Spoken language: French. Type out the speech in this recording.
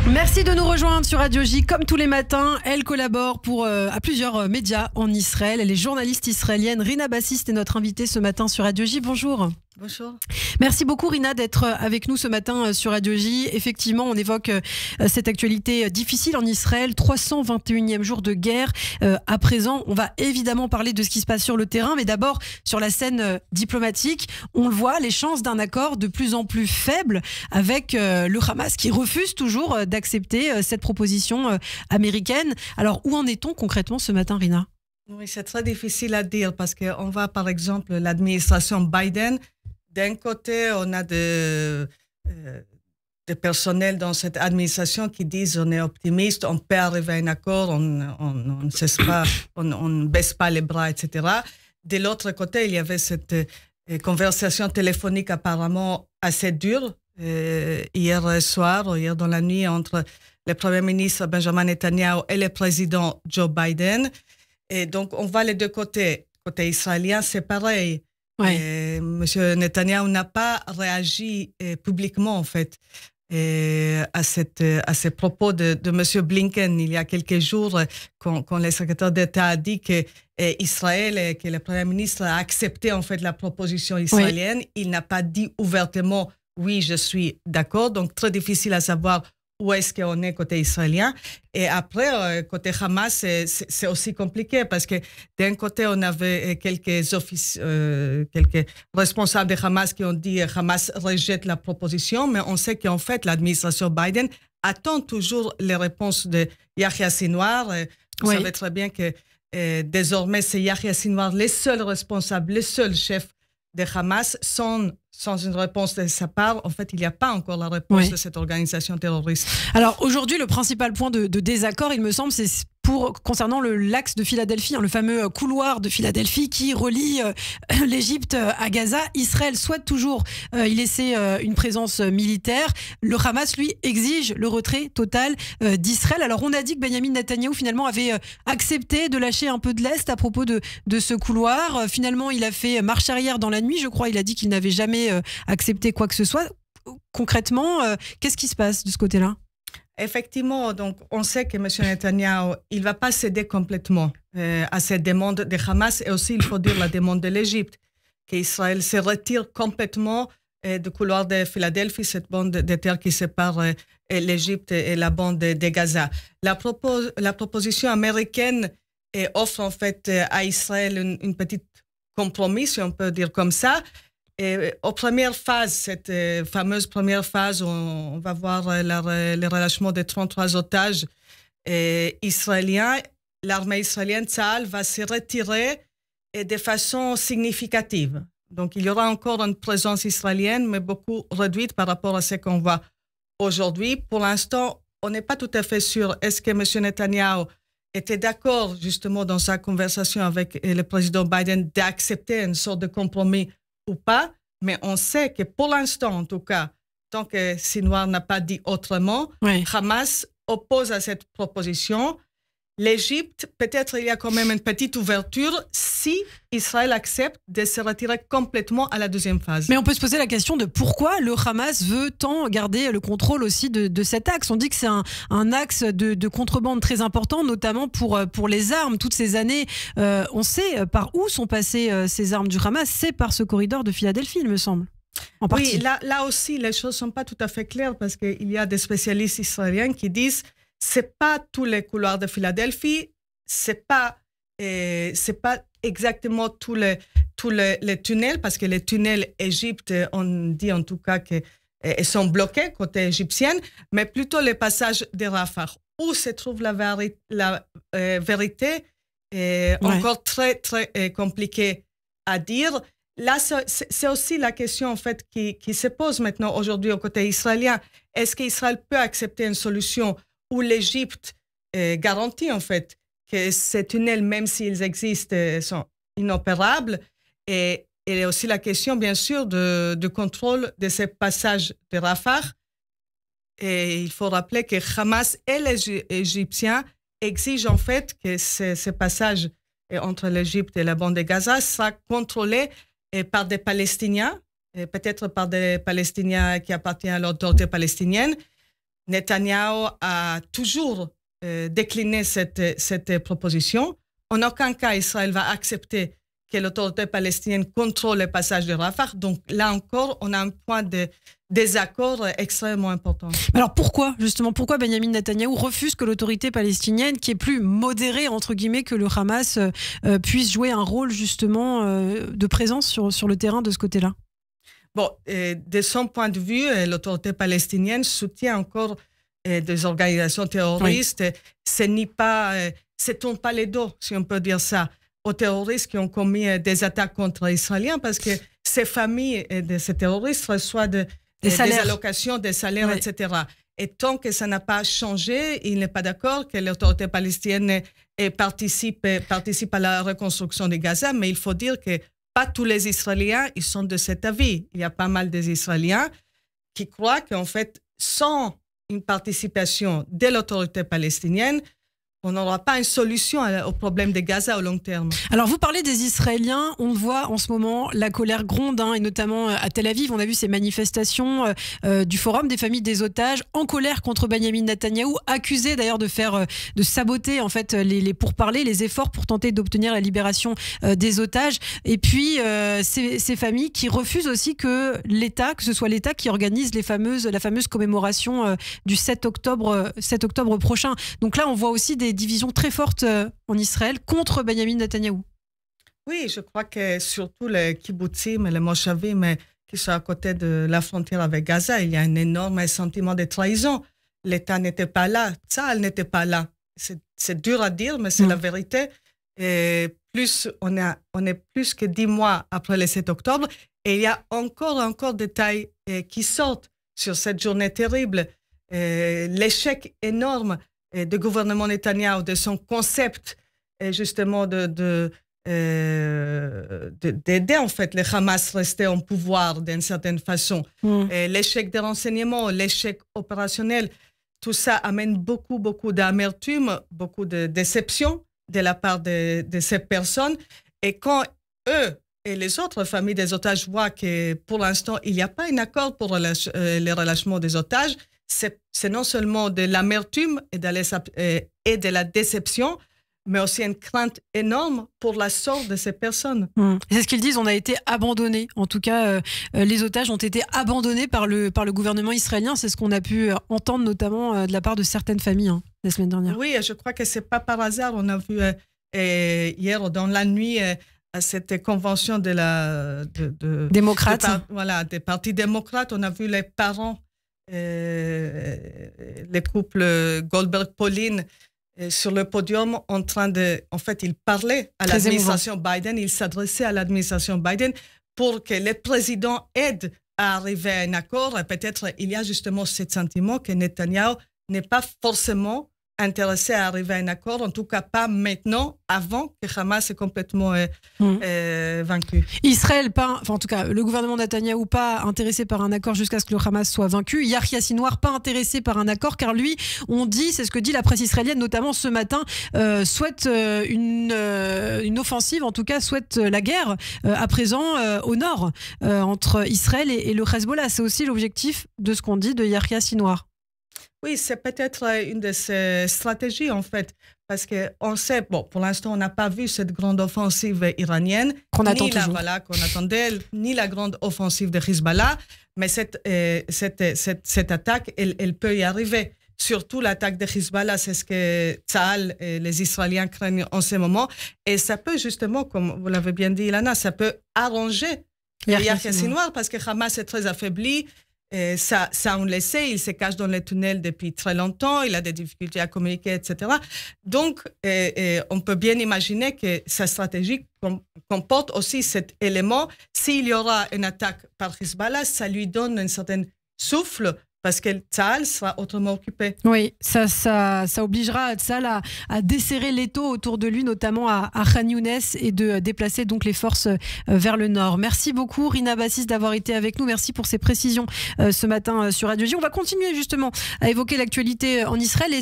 Merci de nous rejoindre sur Radio J. Comme tous les matins, elle collabore à plusieurs médias en Israël. Elle est journaliste israélienne. Rina Bassist est notre invitée ce matin sur Radio J. Bonjour. Bonjour. Merci beaucoup Rina d'être avec nous ce matin sur Radio J. Effectivement, on évoque cette actualité difficile en Israël, 321e jour de guerre. À présent, on va évidemment parler de ce qui se passe sur le terrain, mais d'abord sur la scène diplomatique, on le voit, les chances d'un accord de plus en plus faibles avec le Hamas qui refuse toujours d'accepter cette proposition américaine. Alors, où en est-on concrètement ce matin, Rina ? Oui, c'est très difficile à dire parce qu'on voit par exemple l'administration Biden. D'un côté, on a des personnels dans cette administration qui disent on est optimiste, on peut arriver à un accord, on ne cesse pas, on ne baisse pas les bras, etc. De l'autre côté, il y avait cette conversation téléphonique apparemment assez dure hier soir, hier dans la nuit, entre le Premier ministre Benjamin Netanyahu et le président Joe Biden. Et donc, on voit les deux côtés. Côté israélien, c'est pareil. Ouais. Monsieur Netanyahu n'a pas réagi publiquement, en fait, à ces propos de Monsieur Blinken il y a quelques jours, quand le secrétaire d'État a dit que Israël et que le Premier ministre a accepté, en fait, la proposition israélienne. Oui. Il n'a pas dit ouvertement « oui, je suis d'accord ». Donc, très difficile à savoir où est-ce qu'on est côté israélien. Et après, côté Hamas, c'est aussi compliqué parce que d'un côté, on avait quelques responsables de Hamas qui ont dit Hamas rejette la proposition, mais on sait qu'en fait, l'administration Biden attend toujours les réponses de Yahya Sinwar. Vous savez très bien que désormais, c'est Yahya Sinwar les seuls responsables, les seuls chefs de Hamas sans une réponse de sa part. En fait, il n'y a pas encore la réponse de cette organisation terroriste. Alors aujourd'hui, le principal point de désaccord, il me semble, c'est concernant l'axe de Philadelphie, le fameux couloir de Philadelphie qui relie l'Égypte à Gaza. Israël souhaite toujours y laisser une présence militaire. Le Hamas, lui, exige le retrait total d'Israël. Alors on a dit que Benjamin Netanyahou finalement avait accepté de lâcher un peu de lest à propos de ce couloir. Finalement, il a fait marche arrière dans la nuit, je crois. Il a dit qu'il n'avait jamais accepté quoi que ce soit. Concrètement, qu'est-ce qui se passe de ce côté-là ? Effectivement, donc on sait que M. Netanyahu, il ne va pas céder complètement à cette demande de Hamas et aussi, il faut dire, la demande de l'Égypte, qu'Israël se retire complètement du couloir de Philadelphie, cette bande de terre qui sépare l'Égypte et la bande de Gaza. La proposition américaine offre en fait à Israël une petite compromis, si on peut dire comme ça. Et aux premières phases, cette fameuse première phase, on va voir le relâchement de 33 otages israéliens. L'armée israélienne, Tsahal, va se retirer de façon significative. Donc, il y aura encore une présence israélienne, mais beaucoup réduite par rapport à ce qu'on voit aujourd'hui. Pour l'instant, on n'est pas tout à fait sûr. Est-ce que M. Netanyahu était d'accord, justement, dans sa conversation avec le président Biden, d'accepter une sorte de compromis ou pas, mais on sait que pour l'instant, en tout cas, tant que Sinwar n'a pas dit autrement, Hamas oppose à cette proposition. L'Égypte, peut-être il y a quand même une petite ouverture si Israël accepte de se retirer complètement à la deuxième phase. Mais on peut se poser la question de pourquoi le Hamas veut tant garder le contrôle aussi de cet axe. On dit que c'est un axe de contrebande très important, notamment pour les armes. Toutes ces années, on sait par où sont passées ces armes du Hamas. C'est par ce corridor de Philadelphie, il me semble. Oui, là aussi, les choses ne sont pas tout à fait claires parce qu'il y a des spécialistes israéliens qui disent c'est pas tous les couloirs de Philadelphie, c'est pas exactement tous les tunnels, parce que les tunnels Égypte, on dit en tout cas qu'ils sont bloqués côté égyptien, mais plutôt les passages de Rafah, où se trouve la vérité, encore très, très compliqué à dire. Là, c'est aussi la question en fait qui se pose maintenant aujourd'hui au côté israélien. Est-ce qu'Israël peut accepter une solution où l'Égypte garantit en fait que ces tunnels, même s'ils existent, sont inopérables. Et il y a aussi la question, bien sûr, du contrôle de ces passages de Rafah. Et il faut rappeler que Hamas et les Égyptiens exigent en fait que ces passages entre l'Égypte et la bande de Gaza soient contrôlés par des Palestiniens, peut-être par des Palestiniens qui appartiennent à l'autorité palestinienne, Netanyahou a toujours décliné cette proposition. En aucun cas, Israël va accepter que l'autorité palestinienne contrôle le passage de Rafah. Donc là encore, on a un point de désaccord extrêmement important. Alors pourquoi Benjamin Netanyahou refuse que l'autorité palestinienne, qui est plus modérée entre guillemets que le Hamas, puisse jouer un rôle justement de présence sur le terrain de ce côté-là? Bon, de son point de vue, l'autorité palestinienne soutient encore des organisations terroristes. Oui. Se tourne pas les dos, si on peut dire ça, aux terroristes qui ont commis des attaques contre les Israéliens, parce que ces familles de ces terroristes reçoivent des allocations, des salaires, oui. etc. Et tant que ça n'a pas changé, il n'est pas d'accord que l'autorité palestinienne participe à la reconstruction de Gaza, mais il faut dire que pas tous les Israéliens ils sont de cet avis. Il y a pas mal des Israéliens qui croient qu'en fait, sans une participation de l'autorité palestinienne, on n'aura pas une solution au problème de Gaza au long terme. Alors vous parlez des Israéliens, on voit en ce moment la colère gronde, et notamment à Tel Aviv, on a vu ces manifestations du Forum des familles des otages en colère contre Benjamin Netanyahou, accusé d'ailleurs de saboter en fait les pourparlers, les efforts pour tenter d'obtenir la libération des otages. Et puis ces familles qui refusent aussi que ce soit l'État qui organise la fameuse commémoration du 7 octobre prochain. Donc là on voit aussi des divisions très fortes en Israël contre Benjamin Netanyahou. Oui, je crois que surtout les kibbutzim et les moshavim qui sont à côté de la frontière avec Gaza, il y a un énorme sentiment de trahison. L'État n'était pas là, Tsahal n'était pas là. C'est dur à dire, mais c'est la vérité. Et on est plus que 10 mois après le 7 octobre et il y a encore des détails qui sortent sur cette journée terrible. L'échec énorme du gouvernement Netanyahou, de son concept justement d'aider en fait les Hamas rester en pouvoir d'une certaine façon. L'échec des renseignements, l'échec opérationnel, tout ça amène beaucoup d'amertume, beaucoup de déception de la part de ces personnes. Et quand eux et les autres familles des otages voient que pour l'instant il n'y a pas un accord pour le relâchement des otages, c'est non seulement de l'amertume et de la déception, mais aussi une crainte énorme pour la sort de ces personnes. C'est ce qu'ils disent, on a été abandonnés. En tout cas, les otages ont été abandonnés par le gouvernement israélien. C'est ce qu'on a pu entendre notamment de la part de certaines familles la semaine dernière. Oui, je crois que ce n'est pas par hasard. On a vu hier dans la nuit à cette convention démocrate. Des partis démocrates, on a vu les parents, les couples Goldberg-Pauline sur le podium en train de... En fait, ils parlaient à l'administration Biden, ils s'adressaient à l'administration Biden pour que le président aide à arriver à un accord. Et peut-être il y a justement ce sentiment que Netanyahou n'est pas forcément intéressé à arriver à un accord, en tout cas pas maintenant, avant que Hamas est complètement vaincu. Israël, en tout cas, le gouvernement Netanyahou pas intéressé par un accord jusqu'à ce que le Hamas soit vaincu. Yahya Sinwar pas intéressé par un accord, car lui, c'est ce que dit la presse israélienne, notamment ce matin, souhaite une offensive, en tout cas souhaite la guerre à présent au nord, entre Israël et le Hezbollah. C'est aussi l'objectif de ce qu'on dit de Yahya Sinwar. Oui, c'est peut-être une de ces stratégies, en fait, parce qu'on sait, pour l'instant, on n'a pas vu cette grande offensive iranienne, qu'on attendait, ni la grande offensive de Hezbollah, mais cette attaque, elle peut y arriver. Surtout l'attaque de Hezbollah, c'est ce que Tsahal et les Israéliens craignent en ce moment. Et ça peut justement, comme vous l'avez bien dit, Ilana, ça peut arranger Yahya Sinwar, parce que Hamas est très affaibli. Et ça, on le sait, il se cache dans les tunnels depuis très longtemps, il a des difficultés à communiquer, etc. Donc, on peut bien imaginer que sa stratégie comporte aussi cet élément. S'il y aura une attaque par Hezbollah, ça lui donne un certain souffle, parce que Tsahal sera autrement occupé. Oui, ça obligera Tsahal à desserrer l'étau autour de lui, notamment à Khan Younes, et de déplacer donc les forces vers le nord. Merci beaucoup Rina Bassis d'avoir été avec nous. Merci pour ces précisions ce matin sur Radio J. On va continuer justement à évoquer l'actualité en Israël et